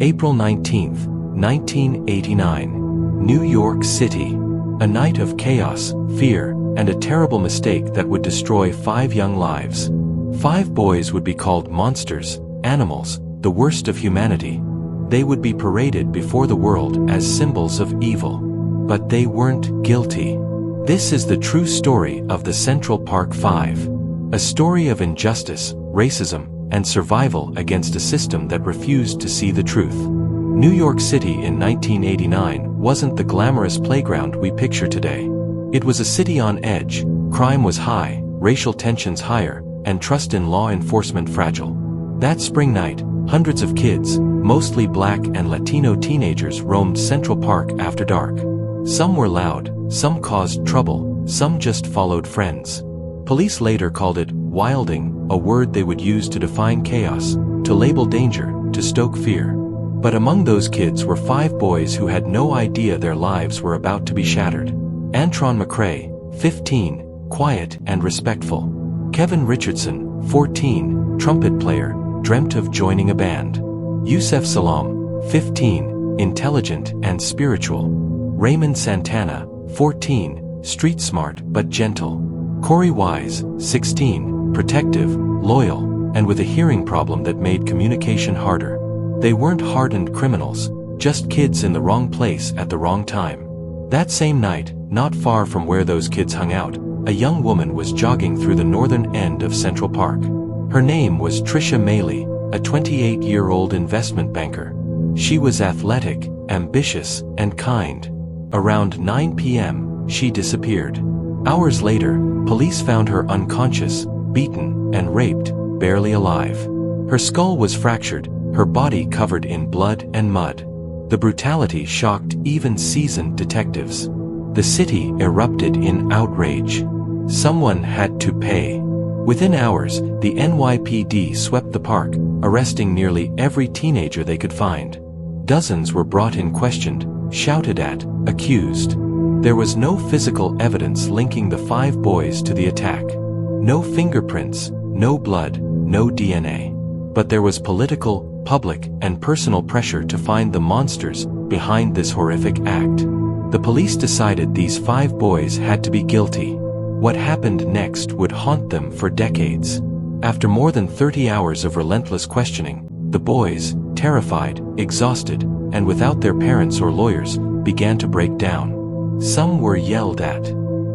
April 19th, 1989. New York City. A night of chaos, fear, and a terrible mistake that would destroy 5 young lives. 5 boys would be called monsters, animals, the worst of humanity. They would be paraded before the world as symbols of evil. But they weren't guilty. This is the true story of the Central Park 5. A story of injustice, racism, and survival against a system that refused to see the truth. New York City in 1989 wasn't the glamorous playground we picture today. It was a city on edge, crime was high, racial tensions higher, and trust in law enforcement fragile. That spring night, hundreds of kids, mostly Black and Latino teenagers, roamed Central Park after dark. Some were loud, some caused trouble, some just followed friends. Police later called it wilding, a word they would use to define chaos, to label danger, to stoke fear. But among those kids were 5 boys who had no idea their lives were about to be shattered. Antron McCray, 15, quiet and respectful. Kevin Richardson, 14, trumpet player, dreamt of joining a band. Yusef Salaam, 15, intelligent and spiritual. Raymond Santana, 14, street smart but gentle. Corey Wise, 16, protective, loyal, and with a hearing problem that made communication harder. They weren't hardened criminals, just kids in the wrong place at the wrong time. That same night, not far from where those kids hung out, a young woman was jogging through the northern end of Central Park. Her name was Tricia Maley, a 28-year-old investment banker. She was athletic, ambitious, and kind. Around 9 p.m., she disappeared. Hours later, police found her unconscious, beaten, and raped, barely alive. Her skull was fractured, her body covered in blood and mud. The brutality shocked even seasoned detectives. The city erupted in outrage. Someone had to pay. Within hours, the NYPD swept the park, arresting nearly every teenager they could find. Dozens were brought in, questioned, shouted at, accused. There was no physical evidence linking the 5 boys to the attack. No fingerprints, no blood, no DNA. But there was political, public, and personal pressure to find the monsters behind this horrific act. The police decided these 5 boys had to be guilty. What happened next would haunt them for decades. After more than 30 hours of relentless questioning, the boys, terrified, exhausted, and without their parents or lawyers, began to break down. Some were yelled at.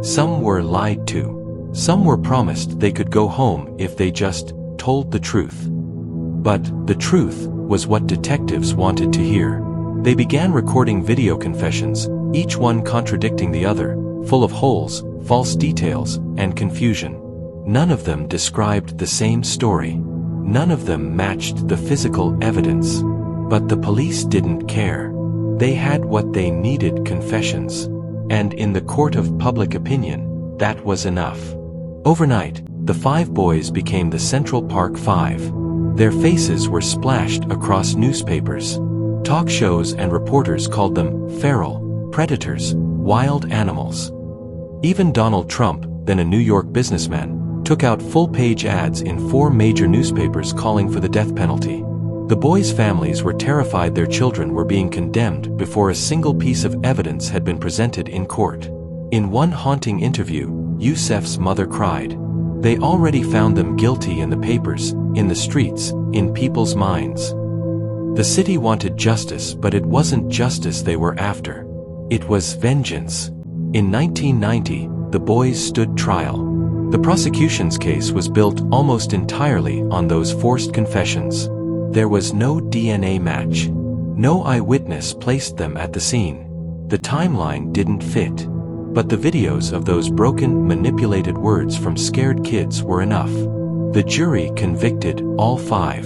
Some were lied to. Some were promised they could go home if they just told the truth. But the truth was what detectives wanted to hear. They began recording video confessions, each one contradicting the other, full of holes, false details, and confusion. None of them described the same story. None of them matched the physical evidence. But the police didn't care. They had what they needed: confessions. And in the court of public opinion, that was enough. Overnight, the 5 boys became the Central Park 5. Their faces were splashed across newspapers. Talk shows and reporters called them feral, predators, wild animals. Even Donald Trump, then a New York businessman, took out full-page ads in 4 major newspapers calling for the death penalty. The boys' families were terrified their children were being condemned before a single piece of evidence had been presented in court. In one haunting interview, Yusef's mother cried. They already found them guilty in the papers, in the streets, in people's minds. The city wanted justice, but it wasn't justice they were after. It was vengeance. In 1990, the boys stood trial. The prosecution's case was built almost entirely on those forced confessions. There was no DNA match. No eyewitness placed them at the scene. The timeline didn't fit. But the videos of those broken, manipulated words from scared kids were enough. The jury convicted all 5.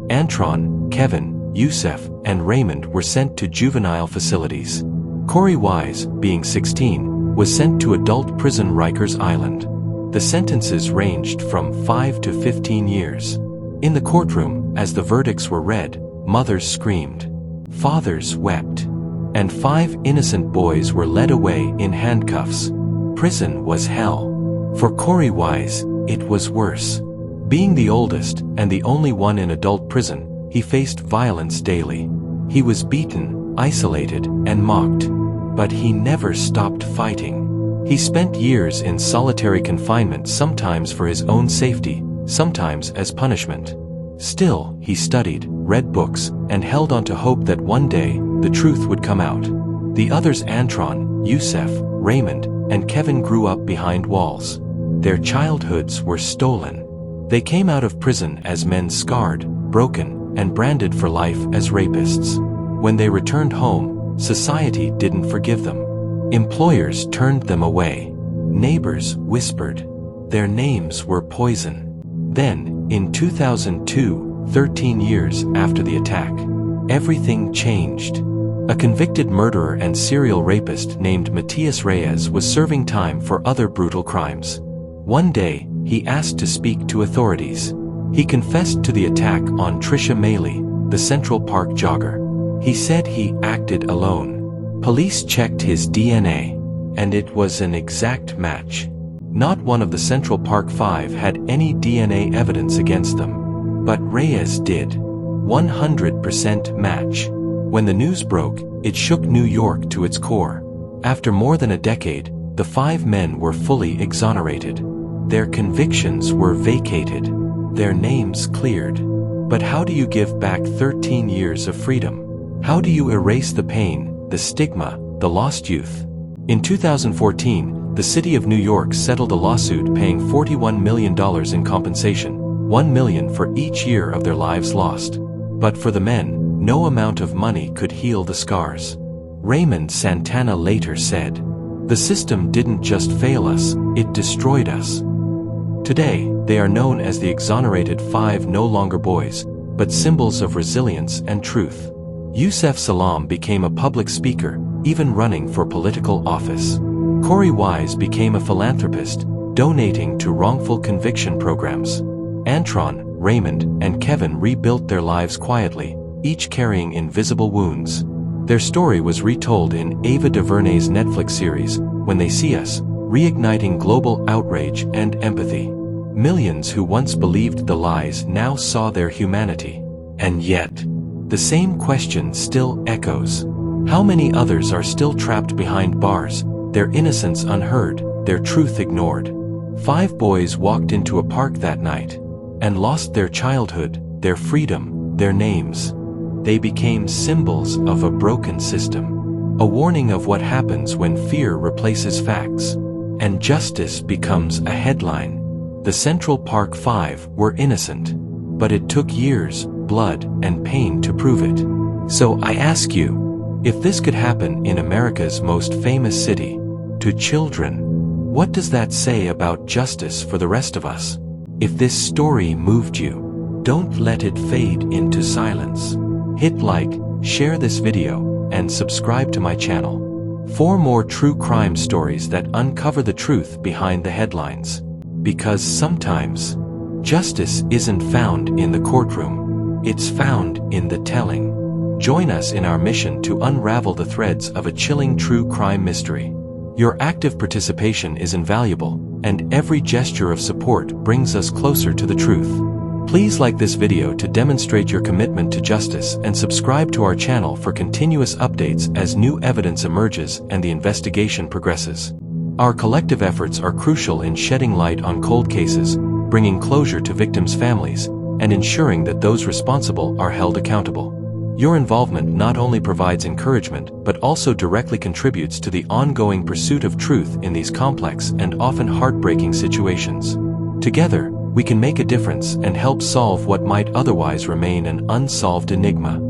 Antron, Kevin, Yusef, and Raymond were sent to juvenile facilities. Corey Wise, being 16, was sent to adult prison Rikers Island. The sentences ranged from 5 to 15 years. In the courtroom, as the verdicts were read, mothers screamed. Fathers wept. And 5 innocent boys were led away in handcuffs. Prison was hell. For Corey Wise, it was worse. Being the oldest and the only one in adult prison, he faced violence daily. He was beaten, isolated, and mocked. But he never stopped fighting. He spent years in solitary confinement, sometimes for his own safety, sometimes as punishment. Still, he studied, read books, and held on to hope that one day, the truth would come out. The others, Antron, Yusef, Raymond, and Kevin, grew up behind walls. Their childhoods were stolen. They came out of prison as men scarred, broken, and branded for life as rapists. When they returned home, society didn't forgive them. Employers turned them away. Neighbors whispered. Their names were poison. Then, in 2002, 13 years after the attack, everything changed. A convicted murderer and serial rapist named Matias Reyes was serving time for other brutal crimes. One day, he asked to speak to authorities. He confessed to the attack on Tricia Maley, the Central Park jogger. He said he acted alone. Police checked his DNA, and it was an exact match. Not one of the Central Park Five had any DNA evidence against them. But Reyes did. 100% match. When the news broke, it shook New York to its core. After more than a decade, the 5 men were fully exonerated. Their convictions were vacated. Their names cleared. But how do you give back 13 years of freedom? How do you erase the pain, the stigma, the lost youth? In 2014, the city of New York settled a lawsuit paying $41 million in compensation, $1 million for each year of their lives lost. But for the men, no amount of money could heal the scars. Raymond Santana later said, "The system didn't just fail us, it destroyed us." Today, they are known as the exonerated 5 no longer boys, but symbols of resilience and truth. Yusef Salam became a public speaker, even running for political office. Corey Wise became a philanthropist, donating to wrongful conviction programs. Antron, Raymond, and Kevin rebuilt their lives quietly, each carrying invisible wounds. Their story was retold in Ava DuVernay's Netflix series, When They See Us, reigniting global outrage and empathy. Millions who once believed the lies now saw their humanity. And yet, the same question still echoes. How many others are still trapped behind bars, their innocence unheard, their truth ignored? 5 boys walked into a park that night and lost their childhood, their freedom, their names. They became symbols of a broken system, a warning of what happens when fear replaces facts, and justice becomes a headline. The Central Park Five were innocent, but it took years, blood, and pain to prove it. So I ask you, if this could happen in America's most famous city, to children, what does that say about justice for the rest of us? If this story moved you, don't let it fade into silence. Hit like, share this video, and subscribe to my channel for more true crime stories that uncover the truth behind the headlines. Because sometimes, justice isn't found in the courtroom, it's found in the telling. Join us in our mission to unravel the threads of a chilling true crime mystery. Your active participation is invaluable, and every gesture of support brings us closer to the truth. Please like this video to demonstrate your commitment to justice and subscribe to our channel for continuous updates as new evidence emerges and the investigation progresses. Our collective efforts are crucial in shedding light on cold cases, bringing closure to victims' families, and ensuring that those responsible are held accountable. Your involvement not only provides encouragement but also directly contributes to the ongoing pursuit of truth in these complex and often heartbreaking situations. Together, we can make a difference and help solve what might otherwise remain an unsolved enigma.